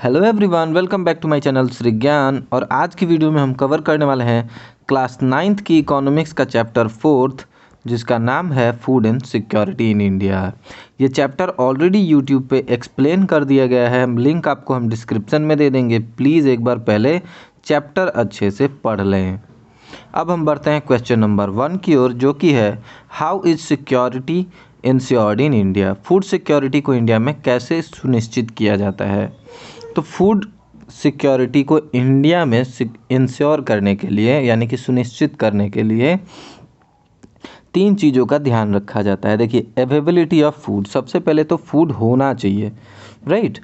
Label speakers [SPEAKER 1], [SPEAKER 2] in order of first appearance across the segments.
[SPEAKER 1] Hello everyone, welcome back to my channel Shri Gyan. और आज की वीडियो में हम कवर करने वाले हैं क्लास 9th की इकोनॉमिक्स का चैप्टर 4th, जिसका नाम है food and security in India. ये चैप्टर ऑलरेडी यूट्यूब पे एक्सप्लेन कर दिया गया है, लिंक आपको हम डिस्क्रिप्शन में दे देंगे। प्लीज़ एक बार पहले चैप्टर अच्छे से पढ़ लें। अब हम बढ़ते हैं क्वेश्चन नंबर 1 की ओर, जो कि है how is security ensured in India. Food security को इंडिया में कैसे सुनिश्चित किया जाता है। तो फूड सिक्योरिटी को इंडिया में इंश्योर करने के लिए, यानी कि सुनिश्चित करने के लिए 3 चीज़ों का ध्यान रखा जाता है। देखिए, अवेलेबिलिटी ऑफ फूड, सबसे पहले तो फूड होना चाहिए, राइट।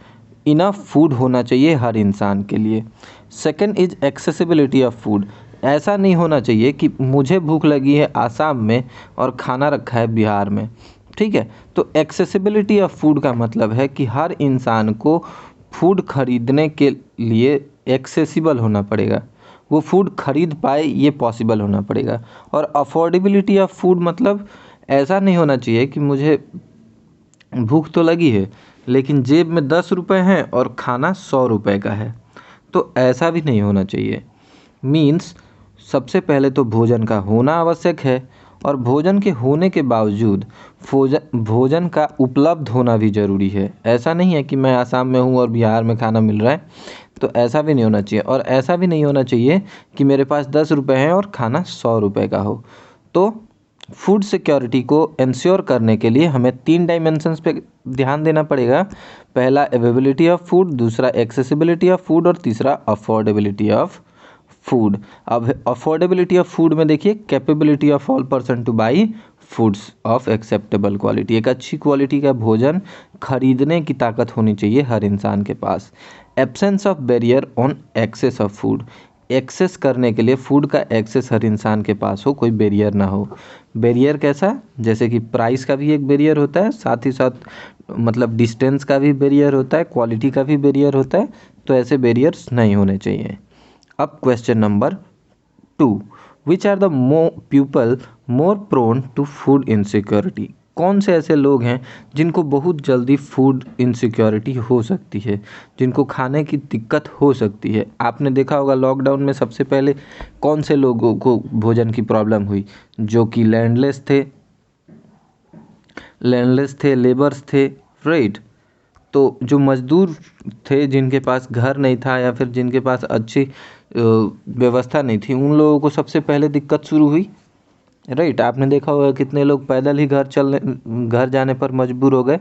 [SPEAKER 1] इनफ फूड होना चाहिए हर इंसान के लिए। Second is accessibility of food, ऐसा नहीं होना चाहिए कि मुझे भूख लगी है आसाम में और खाना रखा है बिहार में, ठीक है। तो एक्सेसिबिलिटी ऑफ फूड का मतलब है कि हर इंसान को फूड खरीदने के लिए एक्सेसिबल होना पड़ेगा, वो फूड खरीद पाए, ये पॉसिबल होना पड़ेगा। और अफोर्डेबिलिटी ऑफ फूड मतलब ऐसा नहीं होना चाहिए कि मुझे भूख तो लगी है लेकिन जेब में 10 रुपये हैं और खाना 100 रुपये का है, तो ऐसा भी नहीं होना चाहिए। मीन्स सबसे पहले तो भोजन का होना आवश्यक है, और भोजन के होने के बावजूद भोजन का उपलब्ध होना भी ज़रूरी है। ऐसा नहीं है कि मैं आसाम में हूँ और बिहार में खाना मिल रहा है, तो ऐसा भी नहीं होना चाहिए। और ऐसा भी नहीं होना चाहिए कि मेरे पास 10 रुपये हैं और खाना 100 रुपये का हो। तो फूड सिक्योरिटी को इंश्योर करने के लिए हमें 3 डायमेंशंस पे ध्यान देना पड़ेगा। पहला अवेलेबिलिटी ऑफ फूड, दूसरा एक्सेसिबिलिटी ऑफ फूड और तीसरा अफोर्डेबिलिटी ऑफ फूड। अब अफोर्डेबिलिटी ऑफ फूड में देखिए, capability of all person two by foods of acceptable quality, एक अच्छी क्वालिटी का भोजन खरीदने की ताकत होनी चाहिए हर इंसान के पास। Absence of barrier on access of food, access करने के लिए फूड का एक्सेस हर इंसान के पास हो, कोई बैरियर ना हो। बैरियर कैसा, जैसे कि प्राइस का भी एक बैरियर होता है, साथ ही साथ मतलब डिस्टेंस का भी बैरियर होता है, क्वालिटी का भी बैरियर होता है, तो ऐसे बैरियर्स नहीं होने चाहिए। अब question number 2, which are the people more prone to food insecurity. कौन से ऐसे लोग हैं जिनको बहुत जल्दी फूड इनसिक्योरिटी हो सकती है, जिनको खाने की दिक्कत हो सकती है। आपने देखा होगा लॉकडाउन में सबसे पहले कौन से लोगों को भोजन की प्रॉब्लम हुई, जो कि लैंडलेस थे, लेबर्स थे, राइट। तो जो मज़दूर थे, जिनके पास घर नहीं था या फिर जिनके पास अच्छी व्यवस्था नहीं थी, उन लोगों को सबसे पहले दिक्कत शुरू हुई, राइट। आपने देखा होगा कितने लोग पैदल ही घर जाने पर मजबूर हो गए।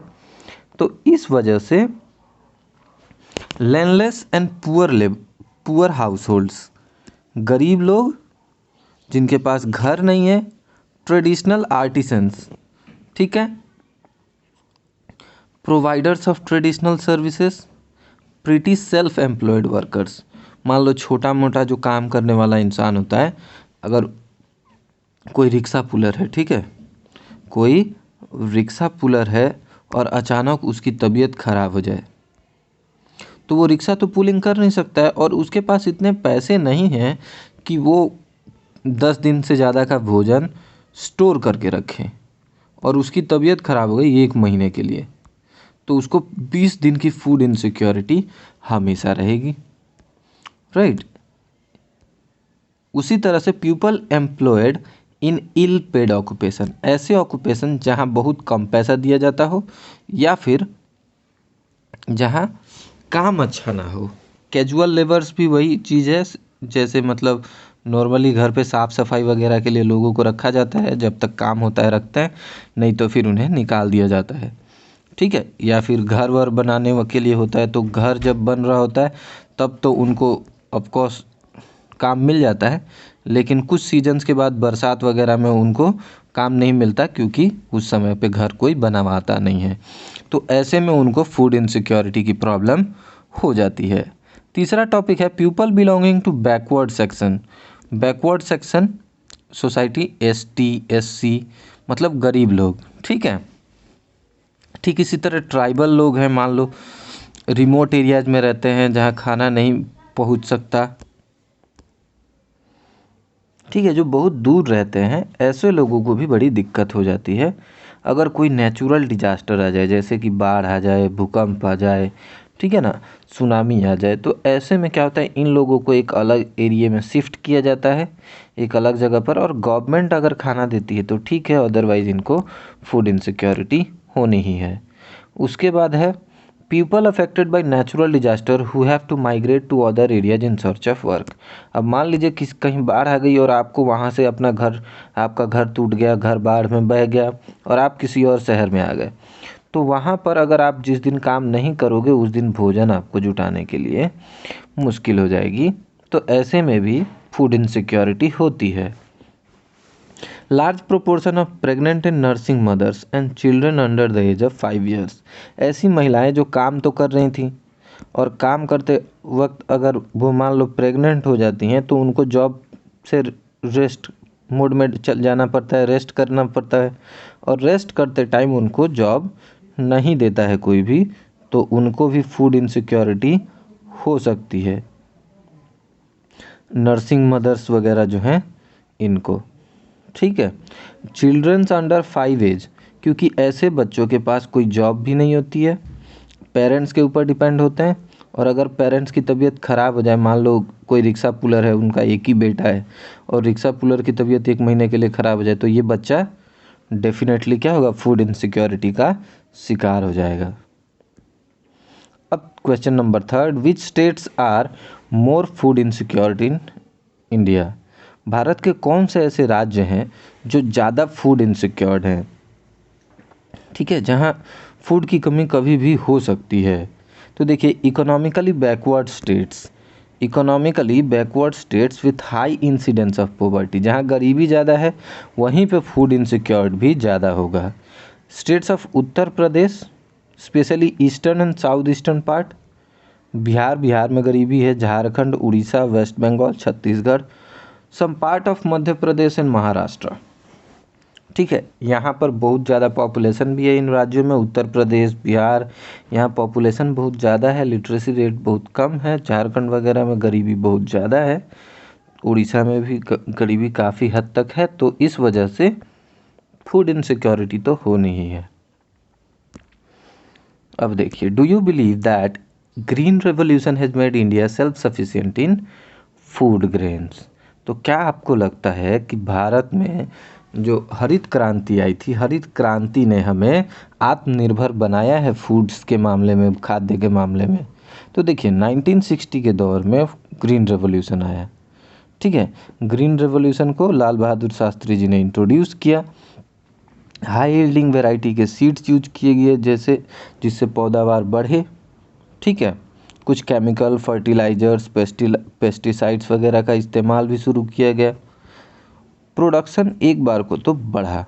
[SPEAKER 1] तो इस वजह से landless and poor house holds, गरीब लोग जिनके पास घर नहीं है, ट्रेडिशनल आर्टिसंस, ठीक है, providers of traditional services, pretty self employed workers. मान लो छोटा मोटा जो काम करने वाला इंसान होता है, अगर कोई रिक्शा पुलर है, ठीक है, कोई रिक्शा पुलर है और अचानक उसकी तबीयत खराब हो जाए, तो वो रिक्शा तो पुलिंग कर नहीं सकता है, और उसके पास इतने पैसे नहीं हैं कि वो 10 दिन से ज़्यादा का भोजन स्टोर करके रखें, और उसकी तबीयत खराब हो गई 1 महीने के लिए, तो उसको 20 दिन की फूड इनसिक्योरिटी हमेशा रहेगी, राइट। उसी तरह से people employed in ill paid occupation, ऐसे ऑक्यूपेशन जहाँ बहुत कम पैसा दिया जाता हो या फिर जहाँ काम अच्छा ना हो। कैजुअल लेबर्स भी वही चीज़ है, जैसे मतलब नॉर्मली घर पे साफ़ सफाई वगैरह के लिए लोगों को रखा जाता है, जब तक काम होता है रखते हैं, नहीं तो फिर उन्हें निकाल दिया जाता है, ठीक है। या फिर घर वर बनाने के लिए होता है, तो घर जब बन रहा होता है तब तो उनको ऑफकोर्स काम मिल जाता है, लेकिन कुछ सीजन्स के बाद बरसात वगैरह में उनको काम नहीं मिलता, क्योंकि उस समय पे घर कोई बनवाता नहीं है, तो ऐसे में उनको फूड इनसिक्योरिटी की प्रॉब्लम हो जाती है। तीसरा टॉपिक है people belonging to backward section. Backward section society ST SC मतलब गरीब लोग, ठीक है। ठीक इसी तरह ट्राइबल लोग हैं, मान लो रिमोट एरियाज में रहते हैं जहाँ खाना नहीं पहुँच सकता, ठीक है, जो बहुत दूर रहते हैं, ऐसे लोगों को भी बड़ी दिक्कत हो जाती है। अगर कोई नेचुरल डिजास्टर आ जाए, जैसे कि बाढ़ आ जाए, भूकंप आ जाए, ठीक है ना, सुनामी आ जाए, तो ऐसे में क्या होता है, इन लोगों को एक अलग एरिया में शिफ्ट किया जाता है, एक अलग जगह पर, और गवर्नमेंट अगर खाना देती है तो ठीक है, अदरवाइज इनको फूड इनसिक्योरिटी होनी ही है। उसके बाद है people affected by natural disaster who have to migrate to other areas in search of work. अब मान लीजिए कहीं बाढ़ आ गई और आपको वहाँ से अपना घर, आपका घर टूट गया, घर बाढ़ में बह गया और आप किसी और शहर में आ गए, तो वहाँ पर अगर आप जिस दिन काम नहीं करोगे उस दिन भोजन आपको जुटाने के लिए मुश्किल हो जाएगी, तो ऐसे में भी फूड इनसिक्योरिटी होती है। Large proportion of pregnant and nursing mothers and children under the age of 5 years. ऐसी महिलाएं जो काम तो कर रही थी और काम करते वक्त अगर वो मान लो प्रेग्नेंट हो जाती हैं तो उनको जॉब से रेस्ट मोड में चल जाना पड़ता है, रेस्ट करना पड़ता है, और रेस्ट करते टाइम उनको जॉब नहीं देता है कोई भी, तो उनको भी फूड इनसिक्योरिटी हो सकती है। नर्सिंग मदर्स वगैरह जो हैं इनको, ठीक है। चिल्ड्रंस अंडर 5 एज, क्योंकि ऐसे बच्चों के पास कोई जॉब भी नहीं होती है, पेरेंट्स के ऊपर डिपेंड होते हैं, और अगर पेरेंट्स की तबीयत ख़राब हो जाए, मान लो कोई रिक्शा पुलर है, उनका एक ही बेटा है और रिक्शा पुलर की तबीयत 1 महीने के लिए ख़राब हो जाए, तो ये बच्चा डेफिनेटली क्या होगा, फूड इनसिक्योरिटी का शिकार हो जाएगा। अब question number 3, which states are more food insecurity in India. Bharat के कौन से ऐसे राज्य हैं जो ज़्यादा फूड इनसिक्योर्ड हैं, ठीक है, जहाँ फूड की कमी कभी भी हो सकती है। तो देखिए, economically backward states with high incidence of poverty, जहाँ गरीबी ज़्यादा है वहीं पे फूड इनसिक्योर्ड भी ज़्यादा होगा। States of Uttar Pradesh, especially eastern and south eastern part, Bihar में गरीबी है, Jharkhand, Orissa, West Bengal, Chhattisgarh, some part of Madhya Pradesh and Maharashtra, ठीक है। यहाँ पर बहुत ज़्यादा पॉपुलेशन भी है इन राज्यों में, उत्तर प्रदेश, बिहार, यहाँ पॉपुलेशन बहुत ज़्यादा है, लिटरेसी रेट बहुत कम है, झारखंड वगैरह में गरीबी बहुत ज़्यादा है, उड़ीसा में भी गरीबी काफ़ी हद तक है, तो इस वजह से फूड इनसिक्योरिटी तो होनी ही है। अब देखिए, do you believe that green revolution has made India self sufficient in food grains. तो क्या आपको लगता है कि भारत में जो हरित क्रांति आई थी, हरित क्रांति ने हमें आत्मनिर्भर बनाया है फूड्स के मामले में, खाद्य के मामले में? तो देखिए, 1960 के दौर में ग्रीन रेवोल्यूशन आया, ठीक है। ग्रीन रेवोल्यूशन को लाल बहादुर शास्त्री जी ने इंट्रोड्यूस किया। हाई यील्डिंग वैरायटी के सीड्स यूज किए गए, जैसे जिससे पैदावार बढ़े, ठीक है। कुछ केमिकल फर्टिलाइजर्स, पेस्टिसाइड्स वगैरह का इस्तेमाल भी शुरू किया गया। प्रोडक्शन एक बार को तो बढ़ा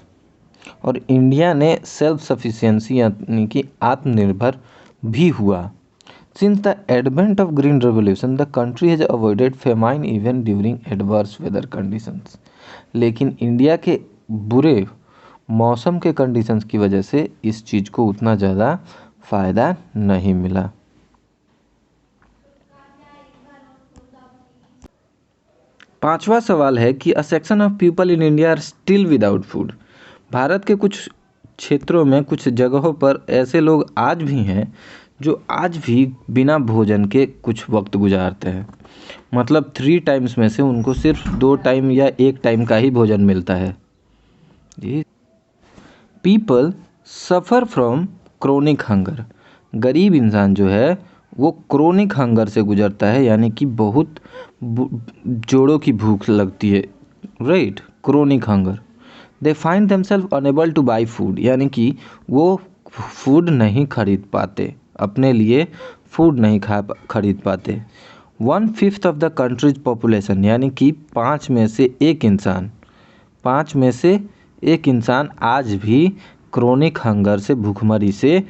[SPEAKER 1] और इंडिया ने सेल्फ सफिशिएंसी यानी कि आत्मनिर्भर भी हुआ। Since the advent of green revolution the country has avoided famine even during adverse weather conditions. लेकिन इंडिया के बुरे मौसम के कंडीशंस की वजह से इस चीज़ को उतना ज़्यादा फ़ायदा नहीं मिला। पांचवा सवाल है कि a section of people in India are still without food. भारत के कुछ क्षेत्रों में, कुछ जगहों पर ऐसे लोग आज भी हैं जो आज भी बिना भोजन के कुछ वक्त गुजारते हैं। मतलब 3 टाइम्स में से उनको सिर्फ 2 टाइम या 1 टाइम का ही भोजन मिलता है। People suffer from chronic hunger. गरीब इंसान जो है वो क्रोनिक हंगर से गुजरता है, यानी कि बहुत जोड़ों की भूख लगती है, right, chronic hunger. They find themselves unable to buy food, यानी कि वो फूड नहीं खरीद पाते, अपने लिए फूड नहीं खरीद पाते। 1/5 ऑफ द कंट्रीज पॉपुलेशन, यानी कि 5 में से एक इंसान आज भी क्रोनिक हंगर से, भूखमरी से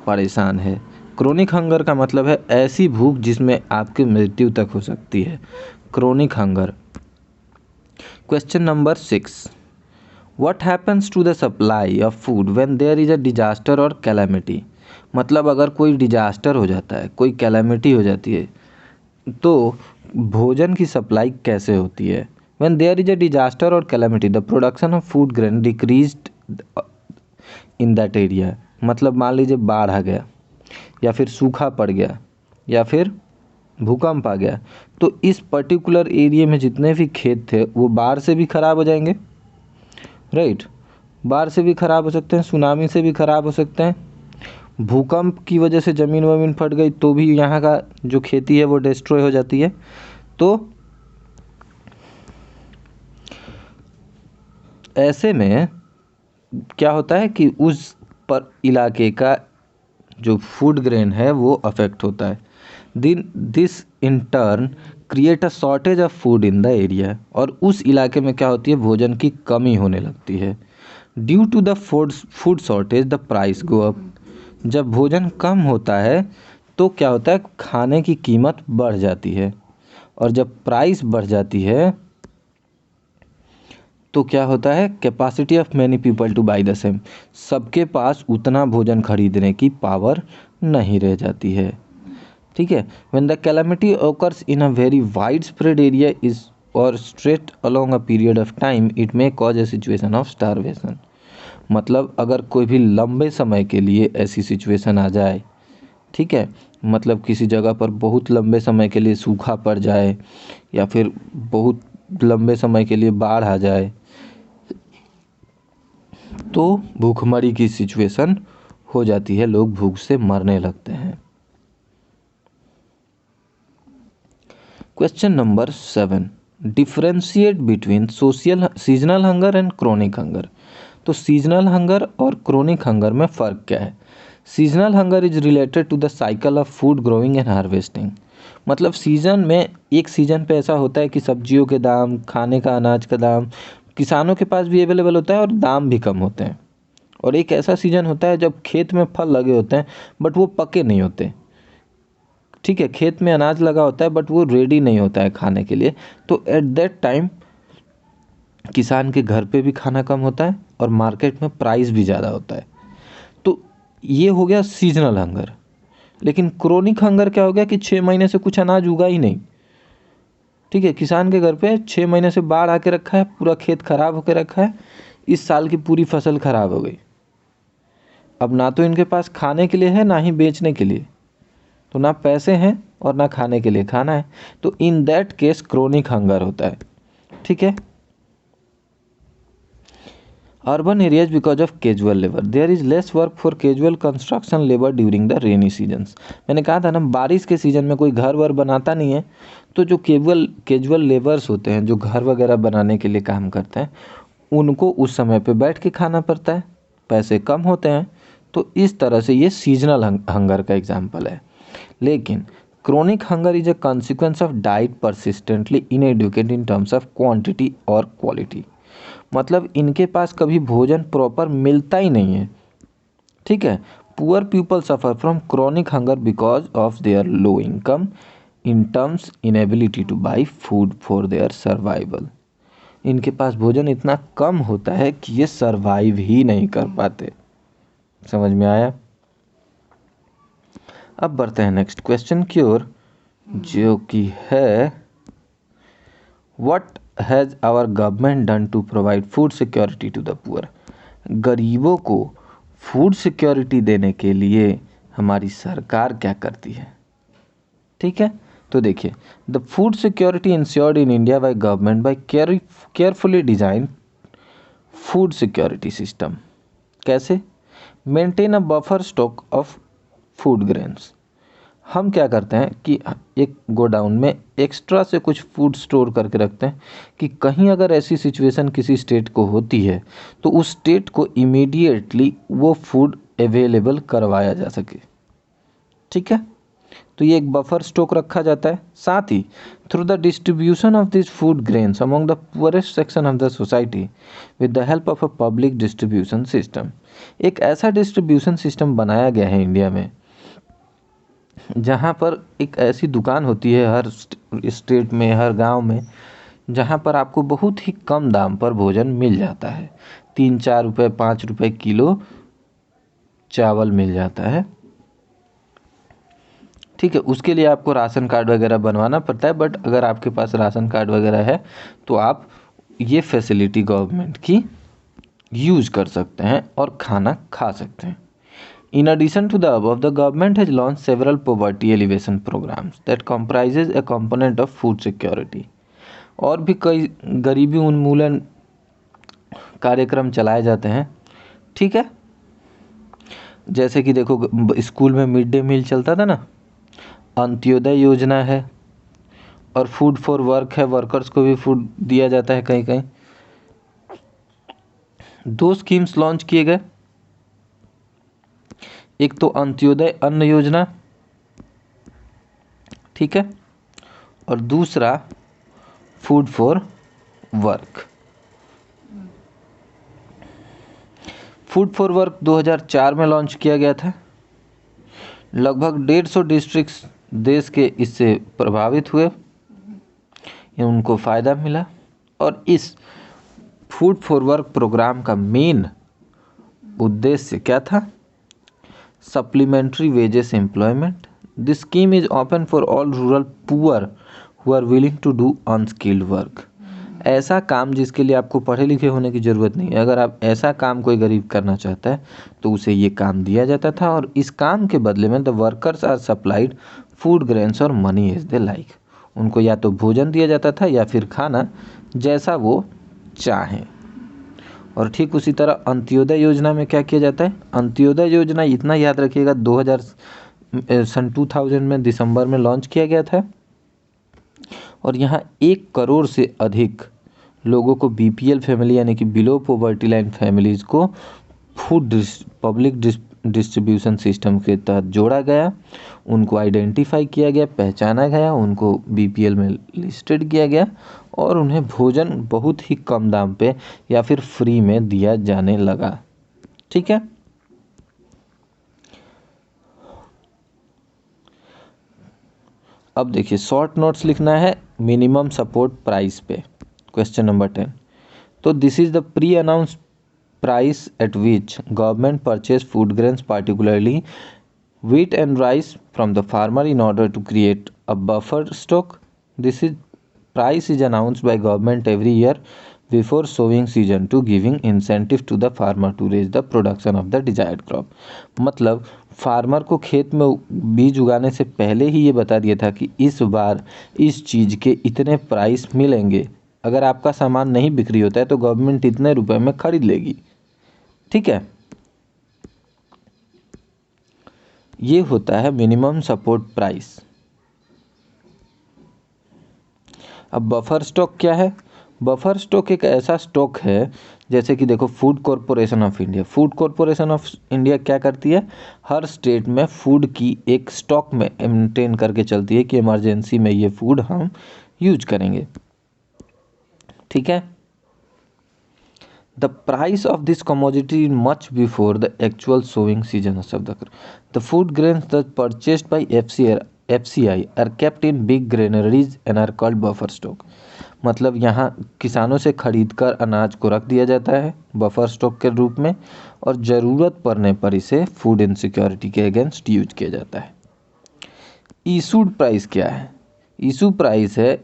[SPEAKER 1] परेशान है। क्रोनिक हंगर का मतलब है ऐसी भूख जिसमें आपकी मृत्यु तक हो सकती है, chronic hunger. Question number 6, what happens to the supply of food when there is a disaster और कैलामिटी। मतलब अगर कोई डिजास्टर हो जाता है, कोई कैलामिटी हो जाती है, तो भोजन की सप्लाई कैसे होती है? When there is a disaster और calamity the production of food grain decreased in that area. मतलब मान लीजिए बाढ़ आ गया या फिर सूखा पड़ गया, या फिर भूकंप आ गया तो इस पर्टिकुलर एरिया में जितने भी खेत थे वो बाढ़ से भी ख़राब हो जाएंगे, राइट। बाढ़ से भी ख़राब हो सकते हैं, सुनामी से भी ख़राब हो सकते हैं, भूकंप की वजह से ज़मीन वमीन फट गई तो भी यहाँ का जो खेती है वो डिस्ट्रॉय हो जाती है। तो ऐसे में क्या होता है कि उस पर इलाके का जो फूड ग्रेन है वो अफेक्ट होता है। This in turn create a shortage of food in the area, और उस इलाके में क्या होती है, भोजन की कमी होने लगती है। Due to the food shortage the price go up. जब भोजन कम होता है तो क्या होता है, खाने की कीमत बढ़ जाती है, और जब प्राइस बढ़ जाती है तो क्या होता है, capacity of many people two by the same, सबके पास उतना भोजन खरीदने की पावर नहीं रह जाती है। ठीक है। When the calamity occurs in a very wide spread area is और straight along a period of time it may cause a situation of starvation. मतलब अगर कोई भी लंबे समय के लिए ऐसी सिचुएशन आ जाए, ठीक है, मतलब किसी जगह पर बहुत लंबे समय के लिए सूखा पड़ जाए या फिर बहुत लंबे समय के लिए बाढ़ आ जाए तो भूखमरी की सिचुएशन हो जाती है, लोग भूख से मरने लगते हैं। Question number 7, differentiate between social seasonal hunger and chronic hunger. तो सीजनल हंगर और क्रोनिक हंगर में फ़र्क क्या है? Seasonal hunger is related to the cycle of food growing and harvesting. मतलब सीज़न में एक सीज़न पे ऐसा होता है कि सब्जियों के दाम, खाने का अनाज का दाम किसानों के पास भी अवेलेबल होता है और दाम भी कम होते हैं। और एक ऐसा सीज़न होता है जब खेत में फल लगे होते हैं बट वो पके नहीं होते, ठीक है, खेत में अनाज लगा होता है बट वो रेडी नहीं होता है खाने के लिए। तो एट दैट टाइम किसान के घर पे भी खाना कम होता है और मार्केट में प्राइस भी ज़्यादा होता है। तो ये हो गया सीजनल हंगर। लेकिन क्रोनिक हंगर क्या हो गया कि 6 महीने से कुछ अनाज उगा ही नहीं, ठीक है, किसान के घर पे 6 महीने से बाढ़ आके रखा है, पूरा खेत खराब होके रखा है, इस साल की पूरी फसल खराब हो गई। अब ना तो इनके पास खाने के लिए है ना ही बेचने के लिए, तो ना पैसे हैं और ना खाने के लिए खाना है। तो in that case chronic hunger होता है, ठीक है। Urban areas because of casual labour, there is less work for casual construction labour during the rainy seasons. मैंने कहा था ना, बारिश के सीज़न में कोई घर वर बनाता नहीं है, तो जो कैजुअल लेबर्स होते हैं जो घर वगैरह बनाने के लिए काम करते हैं उनको उस समय पे बैठ के खाना पड़ता है, पैसे कम होते हैं। तो इस तरह से ये सीजनल हंगर का एग्जाम्पल है। लेकिन chronic hunger is a consequence of diet persistently inadequate in terms of quantity और क्वालिटी। मतलब इनके पास कभी भोजन प्रॉपर मिलता ही नहीं है, ठीक है। Poor people suffer from chronic hunger because of their low income in terms inability to buy food for their survival. इनके पास भोजन इतना कम होता है कि ये सर्वाइव ही नहीं कर पाते। समझ में आया? अब बढ़ते हैं नेक्स्ट क्वेश्चन की ओर, जो कि है what has our government done to provide food security to the poor. गरीबों को फूड सिक्योरिटी देने के लिए हमारी सरकार क्या करती है, ठीक है। तो देखिए, the food security ensured in India by government by carefully design food security system. कैसे? Maintain a buffer stock of food grains. हम क्या करते हैं कि एक गोडाउन में एक्स्ट्रा से कुछ फूड स्टोर करके रखते हैं कि कहीं अगर ऐसी सिचुएशन किसी स्टेट को होती है तो उस स्टेट को इमीडिएटली वो फूड अवेलेबल करवाया जा सके, ठीक है। तो ये एक बफर स्टॉक रखा जाता है। साथ ही through the distribution of this food grains among the poorest section of the society with the help of a public distribution system, एक ऐसा डिस्ट्रीब्यूशन सिस्टम बनाया गया है इंडिया में जहाँ पर एक ऐसी दुकान होती है हर स्टेट में, हर गांव में, जहाँ पर आपको बहुत ही कम दाम पर भोजन मिल जाता है। 3-4 रुपये 5 रुपये किलो चावल मिल जाता है, ठीक है। उसके लिए आपको राशन कार्ड वगैरह बनवाना पड़ता है, बट अगर आपके पास राशन कार्ड वगैरह है तो आप ये फैसिलिटी गवर्नमेंट की यूज़ कर सकते हैं और खाना खा सकते हैं। In addition to the above, the government has launched several poverty alleviation programs that comprises a component of food security. और भी कई गरीबी उन्मूलन कार्यक्रम चलाए जाते हैं, ठीक है। जैसे कि देखो स्कूल में मिड डे मील चलता था ना, अंत्योदय योजना है, और फूड फॉर वर्क है, वर्कर्स को भी फूड दिया जाता है कहीं कहीं। 2 स्कीम्स लॉन्च किए गए, एक तो अंत्योदय अन्न योजना, ठीक है, और दूसरा food for work. Food for work 2004 में लॉन्च किया गया था। लगभग 150 डिस्ट्रिक्ट्स देश के इससे प्रभावित हुए, उनको फ़ायदा मिला। और इस फूड फॉर वर्क प्रोग्राम का मेन उद्देश्य क्या था? Supplementary wages employment. This scheme is open for all rural poor who are willing to do unskilled work. ऐसा काम जिसके लिए आपको पढ़े लिखे होने की ज़रूरत नहीं है, अगर आप ऐसा काम कोई गरीब करना चाहता है तो उसे ये काम दिया जाता था, और इस काम के बदले में the workers are supplied food grains और मनी एज दे लाइक। उनको या तो भोजन दिया जाता था या फिर खाना, जैसा वो चाहें। और ठीक उसी तरह अंत्योदय योजना में क्या किया जाता है? अंत्योदय योजना इतना याद रखिएगा, 2000 में दिसंबर में लॉन्च किया गया था, और यहाँ 1 करोड़ से अधिक लोगों को बीपीएल फैमिली यानी कि बिलो पॉवर्टी लाइन फैमिलीज़ को फूड पब्लिक डिस्ट्रीब्यूशन सिस्टम के तहत जोड़ा गया, उनको आइडेंटिफाई किया गया, पहचाना गया, उनको बीपीएल में लिस्टेड किया गया, और उन्हें भोजन बहुत ही कम दाम पे या फिर फ्री में दिया जाने लगा, ठीक है। अब देखिए शॉर्ट नोट्स लिखना है मिनिमम सपोर्ट प्राइस पे, क्वेश्चन नंबर 10। तो this is the pre announced price at which government purchase food grains, particularly wheat and rice, from the farmer in order to create a buffer stock. This price is announced by government every year before sowing season to giving incentive to the farmer to raise the production of the desired crop. मतलब farmer को खेत में बीज उगाने से पहले ही ये बता दिया था कि इस बार इस चीज़ के इतने प्राइस मिलेंगे, अगर आपका सामान नहीं बिक्री होता है तो गवर्नमेंट इतने रुपए में खरीद लेगी, ठीक है। ये होता है मिनिमम सपोर्ट प्राइस। अब बफर स्टॉक क्या है? बफर स्टॉक एक ऐसा स्टॉक है, जैसे कि देखो food corporation of India, food corporation of India क्या करती है? हर स्टेट में फूड की एक स्टॉक में मेंटेन करके चलती है कि इमरजेंसी में ये फूड हम यूज करेंगे, ठीक है। The price of this commodity is much before the actual sowing season of the crop. The food grains that purchased by FCI are kept in big granaries and are called buffer stock. मतलब यहाँ किसानों से खरीदकर अनाज को रख दिया जाता है बफर स्टॉक के रूप में, और ज़रूरत पड़ने पर इसे फूड इनसिक्योरिटी के अगेंस्ट यूज किया जाता है। इशूड प्राइस क्या है? इशू प्राइस है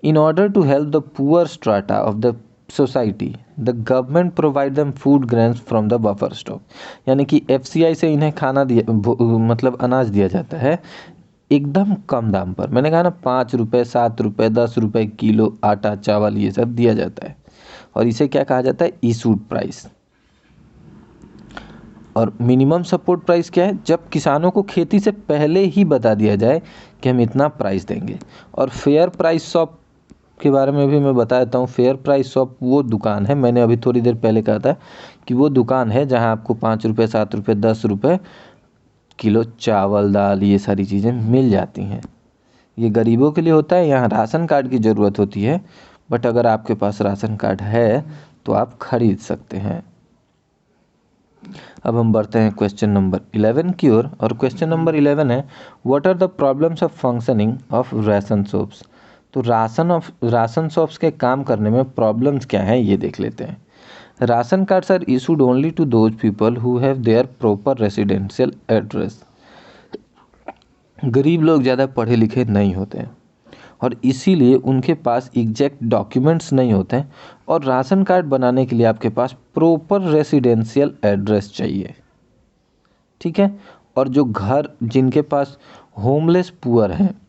[SPEAKER 1] in order to help the poor strata of the society the government provide them food grains from the buffer stock. यानी कि FCI से इन्हें खाना दिया मतलब अनाज दिया जाता है एकदम कम दाम पर। मैंने कहा ना 5 रुपये 7 रुपये 10 रुपये किलो आटा चावल ये सब दिया जाता है, और इसे क्या कहा जाता है? Issued price. और मिनिमम सपोर्ट प्राइस क्या है? जब किसानों को खेती से पहले ही बता दिया जाए कि हम इतना प्राइस देंगे। और फेयर प्राइस शॉप के बारे में भी मैं बता देता हूँ। फेयर प्राइस शॉप वो दुकान है, मैंने अभी थोड़ी देर पहले कहा था कि वो दुकान है जहाँ आपको 5 रुपये 7 रुपये 10 रुपये किलो चावल दाल ये सारी चीज़ें मिल जाती हैं। ये गरीबों के लिए होता है, यहाँ राशन कार्ड की ज़रूरत होती है, बट अगर आपके पास राशन कार्ड है तो आप खरीद सकते हैं। अब हम बढ़ते हैं क्वेश्चन नंबर 11 की ओर, और क्वेश्चन नंबर 11 है what are the problems of functioning of ration shops. तो राशन शॉप्स के काम करने में प्रॉब्लम्स क्या हैं ये देख लेते हैं। Ration cards are issued only to those people who have their proper residential address. गरीब लोग ज़्यादा पढ़े लिखे नहीं होते हैं और इसीलिए उनके पास एग्जैक्ट डॉक्यूमेंट्स नहीं होते हैं, और राशन कार्ड बनाने के लिए आपके पास प्रॉपर रेसिडेंशियल एड्रेस चाहिए, ठीक है। और जो घर, जिनके पास होमलेस पुअर हैं,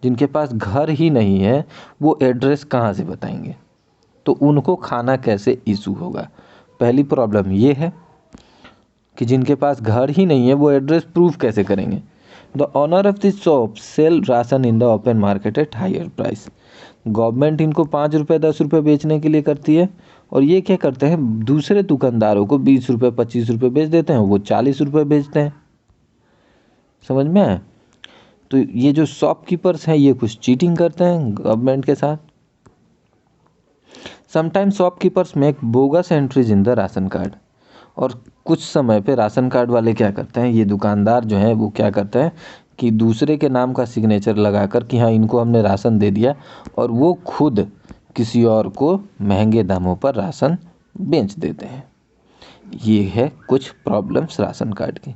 [SPEAKER 1] जिनके पास घर ही नहीं है, वो एड्रेस कहाँ से बताएंगे? तो उनको खाना कैसे इशू होगा? पहली प्रॉब्लम ये है कि जिनके पास घर ही नहीं है वो एड्रेस प्रूफ कैसे करेंगे? The owner of this shop sell ration in the open market at higher price. Government इनको 5 रुपये 10 रुपये बेचने के लिए करती है, और ये क्या करते हैं, दूसरे दुकानदारों को 20 रुपये 25 रुपये बेच देते हैं, वो 40 रुपये बेचते हैं। समझ में आया? तो ये जो शॉपकीपर्स हैं ये कुछ चीटिंग करते हैं गवर्नमेंट के साथ। Sometimes shopkeepers make bogus entries in the ration card. और कुछ समय पे राशन कार्ड वाले क्या करते हैं, ये दुकानदार जो हैं वो क्या करते हैं कि दूसरे के नाम का सिग्नेचर लगाकर कि हाँ इनको हमने राशन दे दिया, और वो खुद किसी और को महंगे दामों पर राशन बेच देते हैं। ये है कुछ प्रॉब्लम्स राशन कार्ड की।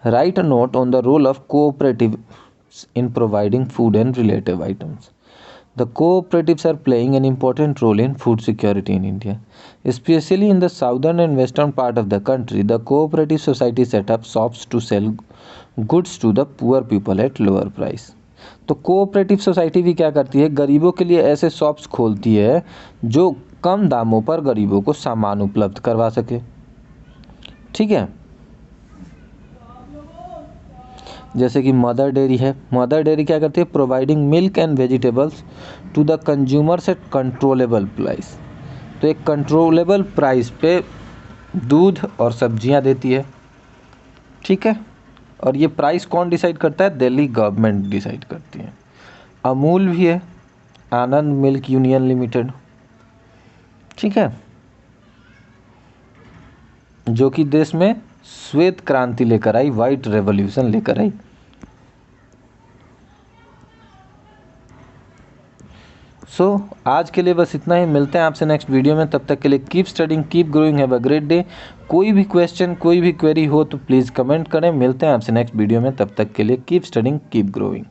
[SPEAKER 1] Write a note on the role of cooperative in providing food and related items. The cooperatives are playing an important role in food security in India. Especially in the southern and western part of the country, the cooperative society set up shops to sell goods to the poor people at lower price. तो cooperative society भी क्या करती है, गरीबों के लिए ऐसे shops खोलती है जो कम दामों पर गरीबों को सामान उपलब्ध करवा सके। ठीक है। जैसे कि मदर डेयरी है। मदर डेयरी क्या करती है, providing milk and vegetables to the consumers at controllable price. तो एक कंट्रोलेबल प्राइस पे दूध और सब्जियां देती है। ठीक है। और ये प्राइस कौन डिसाइड करता है? दिल्ली गवर्नमेंट डिसाइड करती है। अमूल भी है, आनंद मिल्क यूनियन लिमिटेड। ठीक है। जो कि देश में श्वेत क्रांति लेकर आई, व्हाइट रेवोल्यूशन लेकर आई। आज के लिए बस इतना ही। मिलते हैं आपसे नेक्स्ट वीडियो में। तब तक के लिए keep studying, keep growing, have a great day. कोई भी क्वेश्चन, कोई भी क्वेरी हो तो प्लीज़ कमेंट करें। मिलते हैं आपसे नेक्स्ट वीडियो में। तब तक के लिए कीप स्टडिंग, कीप ग्रोइंग।